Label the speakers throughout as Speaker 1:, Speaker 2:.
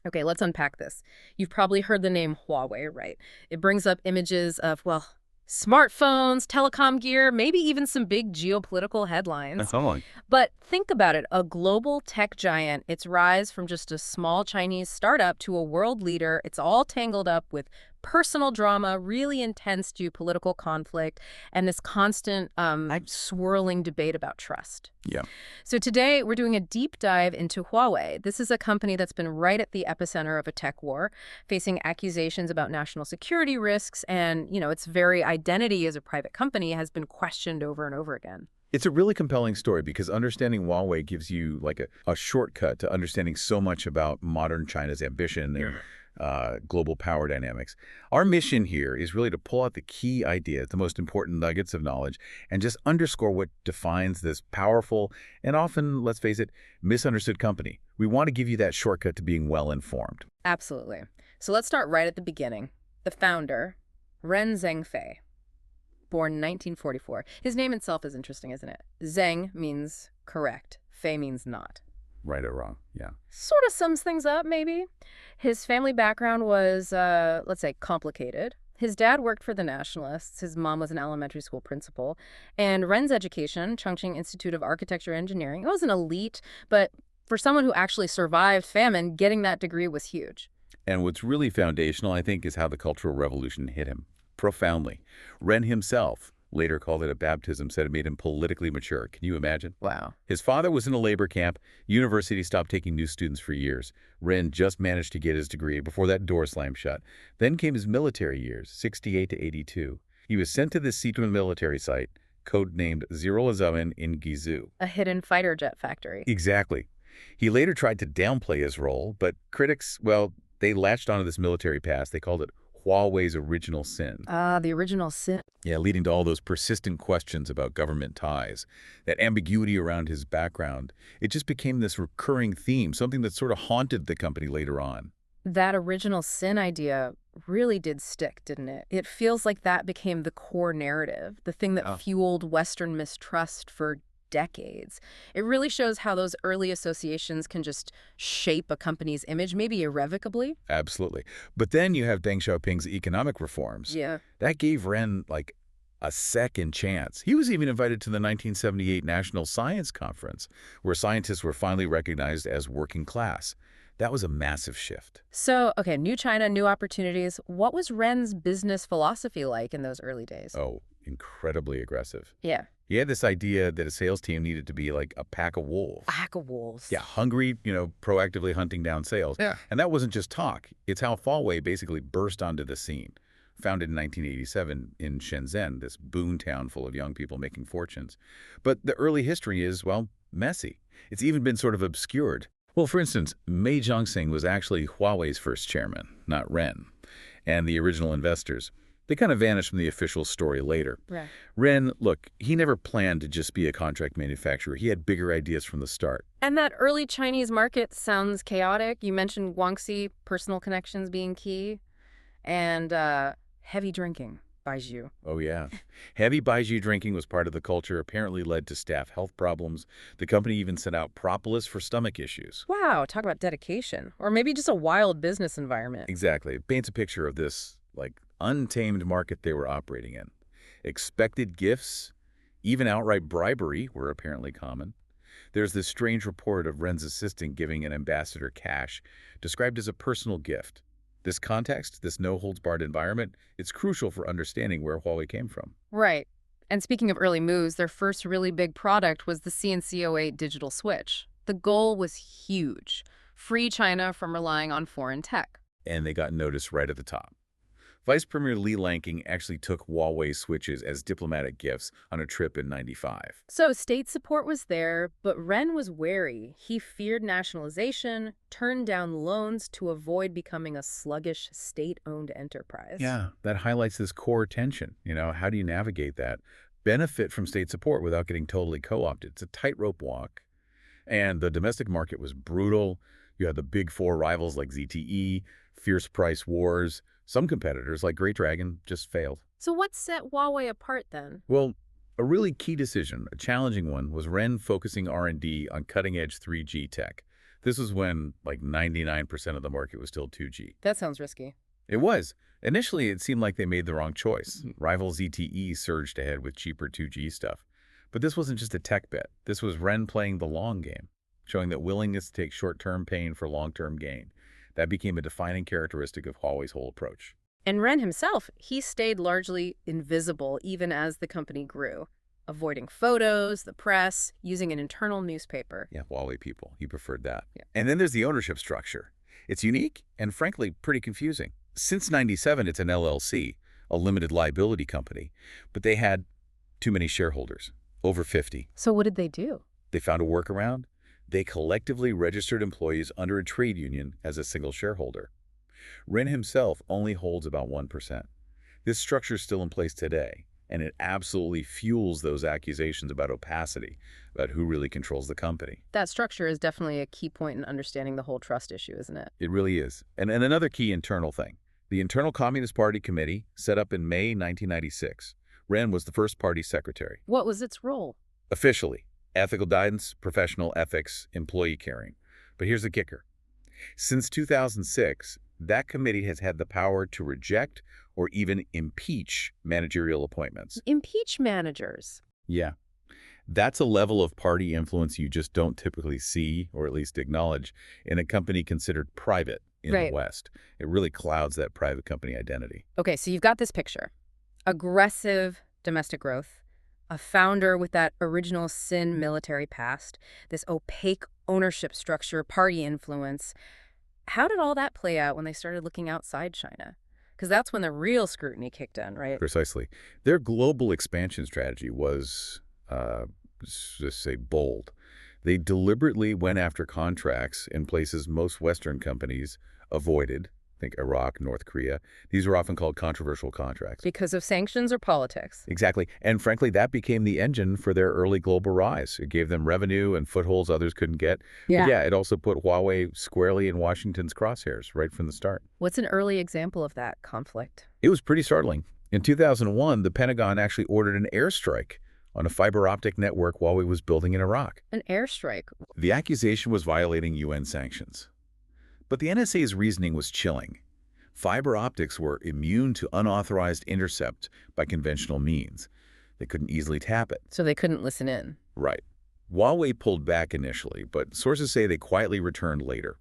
Speaker 1: Okay, let's unpack this. You've probably heard the name Huawei, right? It brings up images of, well, smartphones, telecom gear, maybe even some big geopolitical headlines.
Speaker 2: Oh,
Speaker 1: But think about it, a global tech giant, its rise from just a small Chinese startup to a world leader, it's all tangled up with personal drama, really intense geopolitical conflict, and this constant swirling debate about trust.
Speaker 2: yeah.
Speaker 1: So today we're doing a deep dive into Huawei. This is a company that's been right at the epicenter of a tech war, facing accusations about national security risks, and, its very identity as a private company has been questioned over and over again.
Speaker 2: It's a really compelling story because understanding Huawei gives you like a shortcut to understanding so much about modern China's ambition and global power dynamics. Our mission here is really to pull out the key ideas, the most important nuggets of knowledge, and just underscore what defines this powerful and often, let's face it, misunderstood company. We want to give you that shortcut to being well-informed.
Speaker 1: Absolutely. So let's start right at the beginning. The founder, Ren Zhengfei, born in 1944. His name itself is interesting, isn't it? Zheng means correct. Fei means not.
Speaker 2: Right or wrong, yeah.
Speaker 1: Sort of sums things up, maybe. His family background was, let's say, complicated. His dad worked for the Nationalists. His mom was an elementary school principal. And Ren's education, Chongqing Institute of Architecture and Engineering, it wasn't elite, but for someone who actually survived famine, getting that degree was huge.
Speaker 2: And what's really foundational, I think, is how the Cultural Revolution hit him profoundly. Ren himself later called it a baptism, said it made him politically mature. Can you imagine?
Speaker 1: Wow.
Speaker 2: His father was in a labor camp. University stopped taking new students for years. Ren just managed to get his degree before that door slammed shut. Then came his military years, 68 to 82. He was sent to the Sichuan military site, codenamed Zirolazamen in Guizhou.
Speaker 1: A hidden fighter jet factory.
Speaker 2: Exactly. He later tried to downplay his role, but critics, well, they latched onto this military past. They called it Huawei's original sin.
Speaker 1: Ah, the original sin.
Speaker 2: Yeah, leading to all those persistent questions about government ties, that ambiguity around his background. It just became this recurring theme, something that sort of haunted the company later on.
Speaker 1: That original sin idea really did stick, didn't it? It feels like that became the core narrative, the thing that fueled Western mistrust for decades. It really shows how those early associations can just shape a company's image, maybe irrevocably.
Speaker 2: Absolutely. But then you have Deng Xiaoping's economic reforms.
Speaker 1: Yeah.
Speaker 2: That gave Ren, like, a second chance. He was even invited to the 1978 National Science Conference, where scientists were finally recognized as working class. That was a massive shift.
Speaker 1: So, okay, new China, new opportunities. What was Ren's business philosophy like in those early days?
Speaker 2: Oh, incredibly aggressive.
Speaker 1: Yeah.
Speaker 2: He had this idea that a sales team needed to be like a pack of wolves.
Speaker 1: Pack of wolves.
Speaker 2: Yeah, hungry, proactively hunting down sales.
Speaker 1: Yeah.
Speaker 2: And that wasn't just talk. It's how Huawei basically burst onto the scene. Founded in 1987 in Shenzhen, this boon town full of young people making fortunes. But the early history is, well, messy. It's even been sort of obscured. Well, for instance, Mei Zhongxing was actually Huawei's first chairman, not Ren. And the original investors, they kind of vanished from the official story later.
Speaker 1: Right.
Speaker 2: Ren, look, he never planned to just be a contract manufacturer. He had bigger ideas from the start.
Speaker 1: And that early Chinese market sounds chaotic. You mentioned Guangxi, personal connections being key, and heavy drinking, baijiu.
Speaker 2: Oh, yeah. Heavy baijiu drinking was part of the culture, apparently led to staff health problems. The company even sent out propolis for stomach issues.
Speaker 1: Wow, talk about dedication. Or maybe just a wild business environment.
Speaker 2: Exactly. It paints a picture of this, like, untamed market they were operating in. Expected gifts, even outright bribery were apparently common. There's this strange report of Ren's assistant giving an ambassador cash, described as a personal gift. This context, this no-holds-barred environment, it's crucial for understanding where Huawei came from.
Speaker 1: Right. And speaking of early moves, their first really big product was the CNC08 digital switch. The goal was huge. Free China from relying on foreign tech.
Speaker 2: And they got noticed right at the top. Vice Premier Li Lanking actually took Huawei switches as diplomatic gifts on a trip in '95.
Speaker 1: So state support was there, but Ren was wary. He feared nationalization, turned down loans to avoid becoming a sluggish state-owned enterprise.
Speaker 2: Yeah, that highlights this core tension. How do you navigate that? Benefit from state support without getting totally co-opted. It's a tightrope walk. And the domestic market was brutal. You had the big four rivals like ZTE, fierce price wars. Some competitors, like Great Dragon, just failed.
Speaker 1: So what set Huawei apart then?
Speaker 2: Well, a really key decision, a challenging one, was Ren focusing R&D on cutting-edge 3G tech. This was when like 99% of the market was still 2G.
Speaker 1: That sounds risky.
Speaker 2: It was. Initially, it seemed like they made the wrong choice. Rival ZTE surged ahead with cheaper 2G stuff. But this wasn't just a tech bet. This was Ren playing the long game, showing that willingness to take short-term pain for long-term gain. That became a defining characteristic of Huawei's whole approach.
Speaker 1: And Ren himself, he stayed largely invisible even as the company grew, avoiding photos, the press, using an internal newspaper.
Speaker 2: Yeah, Huawei people. He preferred that.
Speaker 1: Yeah.
Speaker 2: And then there's the ownership structure. It's unique and, frankly, pretty confusing. Since '97, it's an LLC, a limited liability company, but they had too many shareholders, over 50.
Speaker 1: So what did they do?
Speaker 2: They found a workaround. They collectively registered employees under a trade union as a single shareholder. Ren himself only holds about 1%. This structure is still in place today, and it absolutely fuels those accusations about opacity, about who really controls the company.
Speaker 1: That structure is definitely a key point in understanding the whole trust issue, isn't it?
Speaker 2: It really is. And another key internal thing. The Internal Communist Party Committee, set up in May 1996. Ren was the first party secretary.
Speaker 1: What was its role?
Speaker 2: Officially, ethical guidance, professional ethics, employee caring. But here's the kicker. Since 2006, that committee has had the power to reject or even impeach managerial appointments.
Speaker 1: Impeach managers.
Speaker 2: Yeah. That's a level of party influence you just don't typically see, or at least acknowledge, in a company considered private in the West. It really clouds that private company identity.
Speaker 1: Okay, so you've got this picture. Aggressive domestic growth, a founder with that original sin military past, this opaque ownership structure, party influence. How did all that play out when they started looking outside China? Because that's when the real scrutiny kicked in, right?
Speaker 2: Precisely. Their global expansion strategy was, just say, bold. They deliberately went after contracts in places most Western companies avoided. Think Iraq, North Korea. These were often called controversial contracts.
Speaker 1: Because of sanctions or politics.
Speaker 2: Exactly. And frankly, that became the engine for their early global rise. It gave them revenue and footholds others couldn't get.
Speaker 1: Yeah.
Speaker 2: But yeah, it also put Huawei squarely in Washington's crosshairs right from the start.
Speaker 1: What's an early example of that conflict?
Speaker 2: It was pretty startling. In 2001, the Pentagon actually ordered an airstrike on a fiber-optic network Huawei was building in Iraq.
Speaker 1: An airstrike?
Speaker 2: The accusation was violating UN sanctions. But the NSA's reasoning was chilling. Fiber optics were immune to unauthorized intercept by conventional means. They couldn't easily tap it.
Speaker 1: So they couldn't listen in.
Speaker 2: Right. Huawei pulled back initially, but sources say they quietly returned later.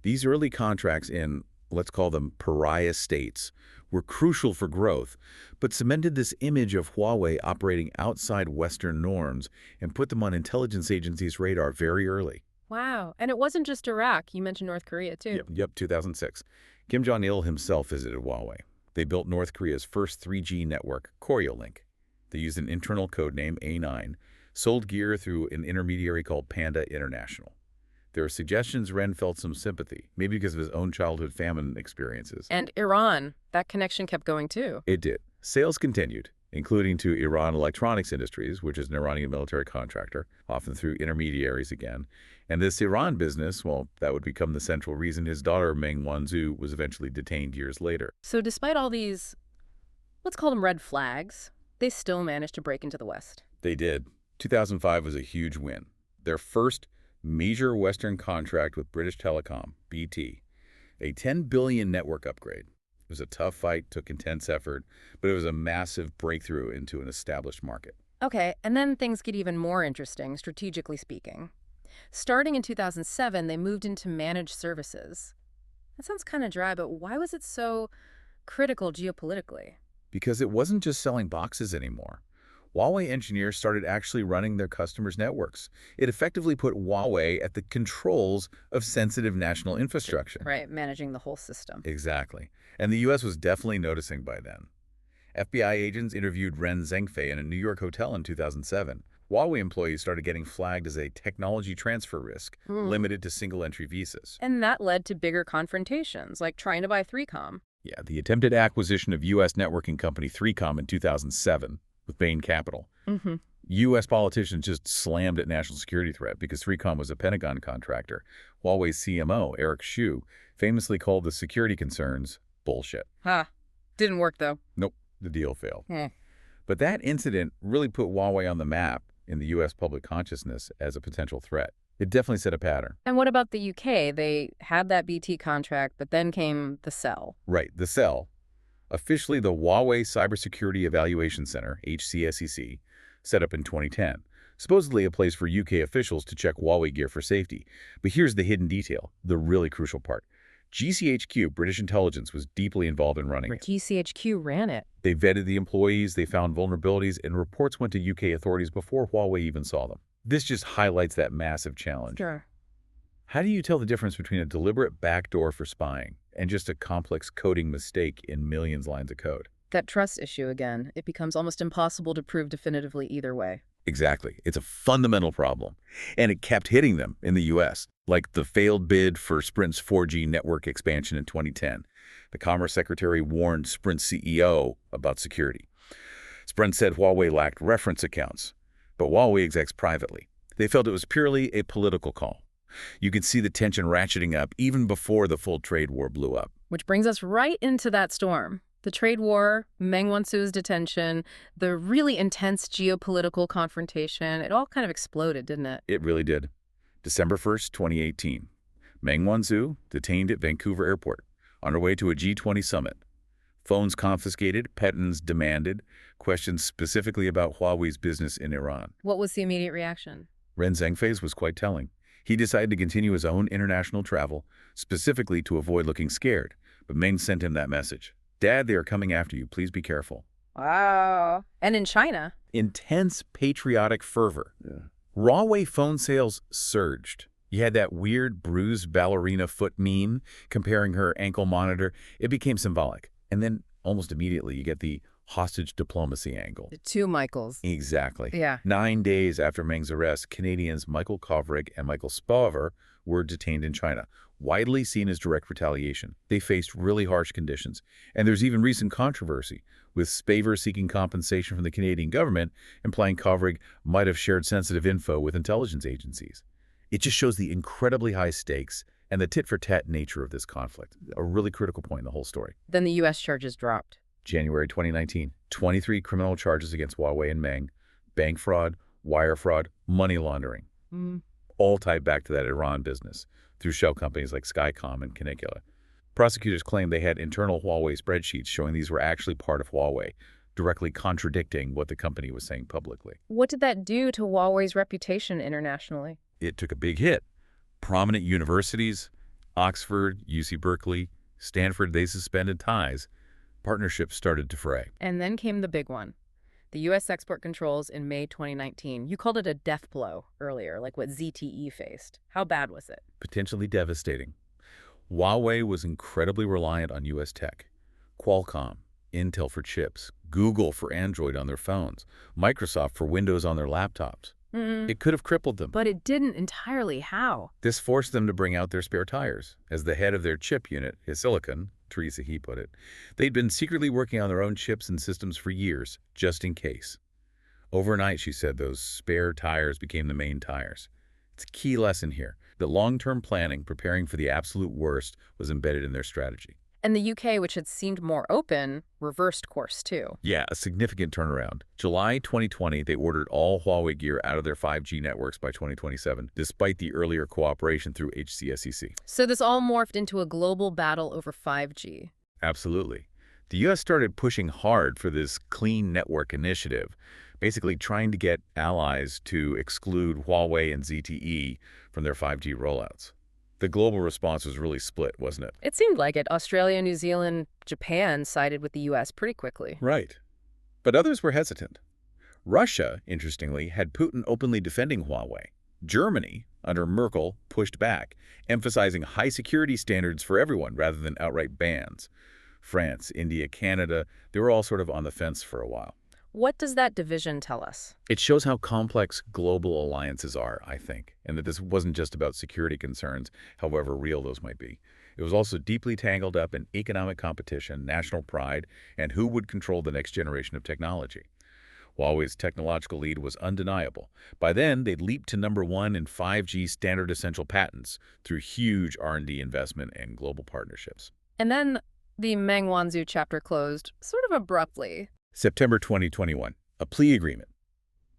Speaker 2: These early contracts in, let's call them pariah states, were crucial for growth, but cemented this image of Huawei operating outside Western norms and put them on intelligence agencies' radar very early.
Speaker 1: Wow. And it wasn't just Iraq. You mentioned North Korea, too.
Speaker 2: Yep, 2006. Kim Jong-il himself visited Huawei. They built North Korea's first 3G network, Koreolink. They used an internal code name, A9, sold gear through an intermediary called Panda International. There are suggestions Ren felt some sympathy, maybe because of his own childhood famine experiences.
Speaker 1: And Iran, that connection kept going, too.
Speaker 2: It did. Sales continued, including to Iran Electronics Industries, which is an Iranian military contractor, often through intermediaries again. And this Iran business, well, that would become the central reason his daughter Meng Wanzhou was eventually detained years later.
Speaker 1: So despite all these, let's call them red flags, they still managed to break into the West.
Speaker 2: They did. 2005 was a huge win. Their first major Western contract with British Telecom, BT, a $10 billion network upgrade. It was a tough fight, took intense effort, but it was a massive breakthrough into an established market.
Speaker 1: Okay, and then things get even more interesting, strategically speaking. Starting in 2007, they moved into managed services. That sounds kind of dry, but why was it so critical geopolitically?
Speaker 2: Because it wasn't just selling boxes anymore. Huawei engineers started actually running their customers' networks. It effectively put Huawei at the controls of sensitive national infrastructure.
Speaker 1: Right, managing the whole system.
Speaker 2: Exactly. And the U.S. was definitely noticing by then. FBI agents interviewed Ren Zhengfei in a New York hotel in 2007. Huawei employees started getting flagged as a technology transfer risk, limited to single-entry visas.
Speaker 1: And that led to bigger confrontations, like trying to buy 3Com.
Speaker 2: Yeah, the attempted acquisition of U.S. networking company 3Com in 2007 with Bain Capital. U.S. politicians just slammed at national security threat because 3Com was a Pentagon contractor. Huawei's CMO, Eric Xu, famously called the security concerns bullshit.
Speaker 1: Didn't work, though.
Speaker 2: Nope, the deal failed. But that incident really put Huawei on the map in the U.S. public consciousness as a potential threat. It definitely set a pattern.
Speaker 1: And what about the UK? They had that BT contract, but then came the cell.
Speaker 2: Right, the CEL, officially the Huawei Cybersecurity Evaluation Center, HCSEC, set up in 2010. Supposedly a place for UK officials to check Huawei gear for safety. But here's the hidden detail, the really crucial part. GCHQ, British intelligence, was deeply involved in running it.
Speaker 1: GCHQ ran it.
Speaker 2: They vetted the employees, they found vulnerabilities, and reports went to UK authorities before Huawei even saw them. This just highlights that massive challenge.
Speaker 1: Sure.
Speaker 2: How do you tell the difference between a deliberate backdoor for spying and just a complex coding mistake in millions of lines of code?
Speaker 1: That trust issue again. It becomes almost impossible to prove definitively either way.
Speaker 2: Exactly. It's a fundamental problem. And it kept hitting them in the U.S., like the failed bid for Sprint's 4G network expansion in 2010. The Commerce Secretary warned Sprint's CEO about security. Sprint said Huawei lacked reference accounts, but Huawei execs privately. They felt it was purely a political call. You could see the tension ratcheting up even before the full trade war blew up.
Speaker 1: Which brings us right into that storm. The trade war, Meng Wanzhou's detention, the really intense geopolitical confrontation, it all kind of exploded, didn't it?
Speaker 2: It really did. December 1st, 2018. Meng Wanzhou detained at Vancouver Airport, on her way to a G20 summit. Phones confiscated, patents demanded, questions specifically about Huawei's business in Iran.
Speaker 1: What was the immediate reaction?
Speaker 2: Ren Zhengfei's was quite telling. He decided to continue his own international travel, specifically to avoid looking scared, but Meng sent him that message. Dad, they are coming after you. Please be careful.
Speaker 1: Wow. And in China?
Speaker 2: Intense patriotic fervor. Yeah. Huawei phone sales surged. You had that weird bruised ballerina foot meme comparing her ankle monitor. It became symbolic. And then almost immediately you get the hostage diplomacy angle.
Speaker 1: The two Michaels.
Speaker 2: Exactly.
Speaker 1: Yeah.
Speaker 2: 9 days after Meng's arrest, Canadians Michael Kovrig and Michael Spavor were detained in China, widely seen as direct retaliation. They faced really harsh conditions. And there's even recent controversy, with Spavor seeking compensation from the Canadian government, implying Kovrig might have shared sensitive info with intelligence agencies. It just shows the incredibly high stakes and the tit-for-tat nature of this conflict, a really critical point in the whole story.
Speaker 1: Then the U.S. charges dropped.
Speaker 2: January 2019, 23 criminal charges against Huawei and Meng, bank fraud, wire fraud, money laundering, all tied back to that Iran business through shell companies like Skycom and Canicula. Prosecutors claimed they had internal Huawei spreadsheets showing these were actually part of Huawei, directly contradicting what the company was saying publicly.
Speaker 1: What did that do to Huawei's reputation internationally?
Speaker 2: It took a big hit. Prominent universities, Oxford, UC Berkeley, Stanford, they suspended ties. Partnerships started to fray.
Speaker 1: And then came the big one. The U.S. export controls in May 2019. You called it a death blow earlier, like what ZTE faced. How bad was it?
Speaker 2: Potentially devastating. Huawei was incredibly reliant on U.S. tech. Qualcomm, Intel for chips, Google for Android on their phones, Microsoft for Windows on their laptops. It could have crippled them.
Speaker 1: But it didn't entirely. How?
Speaker 2: This forced them to bring out their spare tires. As the head of their chip unit, HiSilicon, Teresa He put it, they'd been secretly working on their own chips and systems for years, just in case. Overnight, she said, those spare tires became the main tires. It's a key lesson here, that long-term planning, preparing for the absolute worst, was embedded in their strategy.
Speaker 1: And the UK, which had seemed more open, reversed course too.
Speaker 2: Yeah, a significant turnaround. July 2020, they ordered all Huawei gear out of their 5G networks by 2027, despite the earlier cooperation through HCSEC.
Speaker 1: So this all morphed into a global battle over 5G.
Speaker 2: Absolutely. The U.S. started pushing hard for this clean network initiative, basically trying to get allies to exclude Huawei and ZTE from their 5G rollouts. The global response was really split, wasn't it?
Speaker 1: It seemed like it. Australia, New Zealand, Japan sided with the U.S. pretty quickly.
Speaker 2: Right. But others were hesitant. Russia, interestingly, had Putin openly defending Huawei. Germany, under Merkel, pushed back, emphasizing high security standards for everyone rather than outright bans. France, India, Canada, they were all sort of on the fence for a while.
Speaker 1: What does that division tell us?
Speaker 2: It shows how complex global alliances are, I think, and that this wasn't just about security concerns, however real those might be. It was also deeply tangled up in economic competition, national pride, and who would control the next generation of technology. Huawei's technological lead was undeniable. By then, they'd leaped to #1 in 5G standard essential patents through huge R&D investment and global partnerships.
Speaker 1: And then the Meng Wanzhou chapter closed, sort of abruptly.
Speaker 2: September 2021, a plea agreement.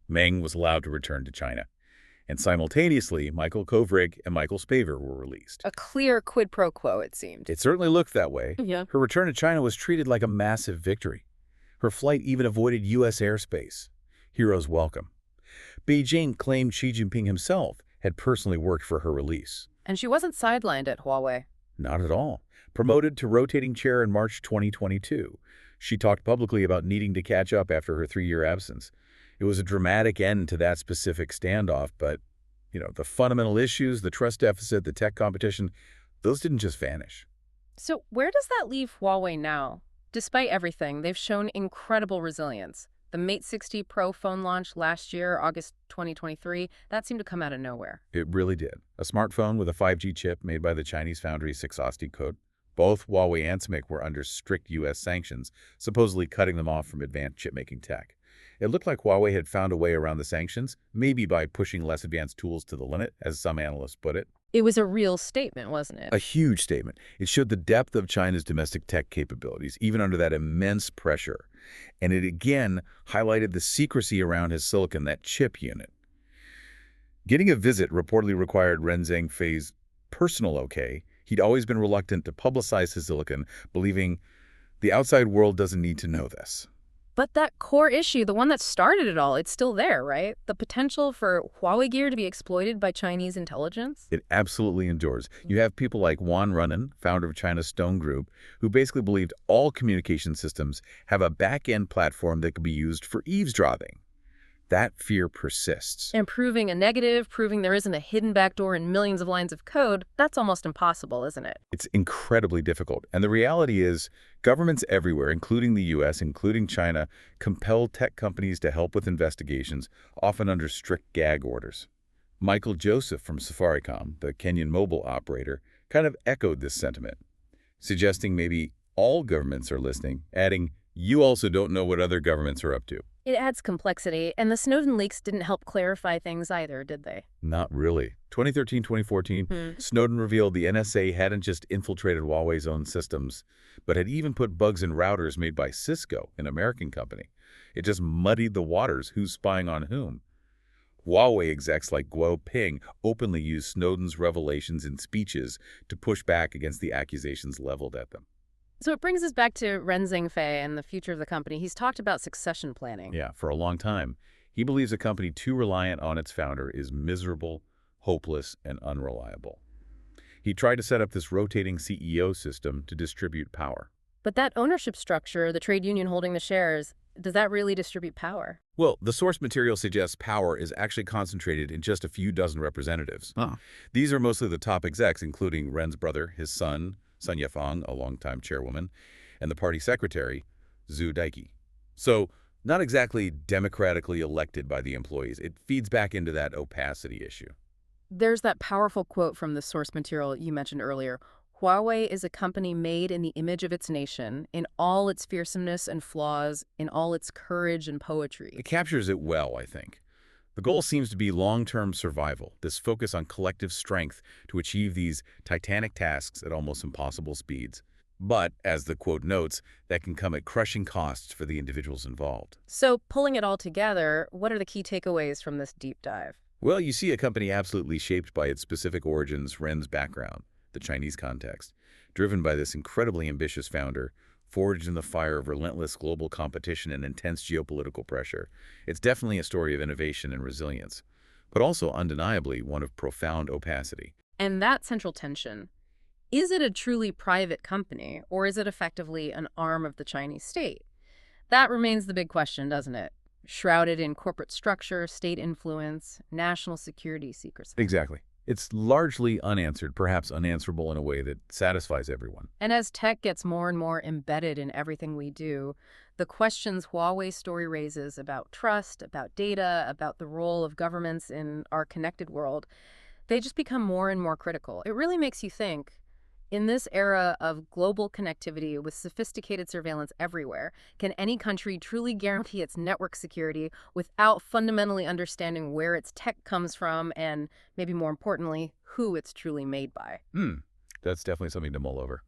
Speaker 2: Meng was allowed to return to China. And simultaneously, Michael Kovrig and Michael Spavor were released.
Speaker 1: A clear quid pro quo, it seemed.
Speaker 2: It certainly looked that way.
Speaker 1: Yeah.
Speaker 2: Her return to China was treated like a massive victory. Her flight even avoided U.S. airspace. Heroes welcome. Beijing claimed Xi Jinping himself had personally worked for her release.
Speaker 1: And she wasn't sidelined at Huawei.
Speaker 2: Not at all. Promoted to rotating chair in March 2022, she talked publicly about needing to catch up after her 3-year absence. It was a dramatic end to that specific standoff, but, the fundamental issues, the trust deficit, the tech competition, those didn't just vanish.
Speaker 1: So where does that leave Huawei now? Despite everything, they've shown incredible resilience. The Mate 60 Pro phone launch last year, August 2023, that seemed to come out of nowhere.
Speaker 2: It really did. A smartphone with a 5G chip made by the Chinese foundry 6OST code. Both Huawei and SMIC were under strict U.S. sanctions, supposedly cutting them off from advanced chip-making tech. It looked like Huawei had found a way around the sanctions, maybe by pushing less advanced tools to the limit, as some analysts put it.
Speaker 1: It was a real statement, wasn't it?
Speaker 2: A huge statement. It showed the depth of China's domestic tech capabilities, even under that immense pressure. And it again highlighted the secrecy around HiSilicon, that chip unit. Getting a visit reportedly required Ren Zhengfei's personal okay. He'd always been reluctant to publicize HiSilicon, believing the outside world doesn't need to know this.
Speaker 1: But that core issue, the one that started it all, it's still there, right? The potential for Huawei gear to be exploited by Chinese intelligence?
Speaker 2: It absolutely endures. You have people like Wan Runnan, founder of China's Stone Group, who basically believed all communication systems have a back-end platform that could be used for eavesdropping. That fear persists.
Speaker 1: And proving a negative, proving there isn't a hidden backdoor in millions of lines of code, that's almost impossible, isn't it?
Speaker 2: It's incredibly difficult. And the reality is, governments everywhere, including the U.S., including China, compel tech companies to help with investigations, often under strict gag orders. Michael Joseph from Safaricom, the Kenyan mobile operator, kind of echoed this sentiment, suggesting maybe all governments are listening, adding, "You also don't know what other governments are up to."
Speaker 1: It adds complexity, and the Snowden leaks didn't help clarify things either, did they?
Speaker 2: Not really. 2013-2014, Snowden revealed the NSA hadn't just infiltrated Huawei's own systems, but had even put bugs in routers made by Cisco, an American company. It just muddied the waters, who's spying on whom. Huawei execs like Guo Ping openly used Snowden's revelations in speeches to push back against the accusations leveled at them.
Speaker 1: So it brings us back to Ren Zhengfei and the future of the company. He's talked about succession planning.
Speaker 2: Yeah, for a long time. He believes a company too reliant on its founder is miserable, hopeless, and unreliable. He tried to set up this rotating CEO system to distribute power.
Speaker 1: But that ownership structure, the trade union holding the shares, does that really distribute power?
Speaker 2: Well, the source material suggests power is actually concentrated in just a few dozen representatives. These are mostly the top execs, including Ren's brother, his son, Sun Yefang, a longtime chairwoman, and the party secretary, Zhu Daiki. So, not exactly democratically elected by the employees. It feeds back into that opacity issue.
Speaker 1: There's that powerful quote from the source material you mentioned earlier. Huawei is a company made in the image of its nation, in all its fearsomeness and flaws, in all its courage and poetry.
Speaker 2: It captures it well, I think. The goal seems to be long-term survival, this focus on collective strength to achieve these titanic tasks at almost impossible speeds. But, as the quote notes, that can come at crushing costs for the individuals involved.
Speaker 1: So, pulling it all together, what are the key takeaways from this deep dive?
Speaker 2: Well, you see a company absolutely shaped by its specific origins, Ren's background, the Chinese context, driven by this incredibly ambitious founder, forged in the fire of relentless global competition and intense geopolitical pressure. It's definitely a story of innovation and resilience, but also undeniably one of profound opacity.
Speaker 1: And that central tension, is it a truly private company, or is it effectively an arm of the Chinese state? That remains the big question, doesn't it? Shrouded in corporate structure, state influence, national security secrecy.
Speaker 2: Exactly. It's largely unanswered, perhaps unanswerable in a way that satisfies everyone.
Speaker 1: And as tech gets more and more embedded in everything we do, the questions Huawei's story raises about trust, about data, about the role of governments in our connected world, they just become more and more critical. It really makes you think, in this era of global connectivity with sophisticated surveillance everywhere, can any country truly guarantee its network security without fundamentally understanding where its tech comes from and, maybe more importantly, who it's truly made by?
Speaker 2: That's definitely something to mull over.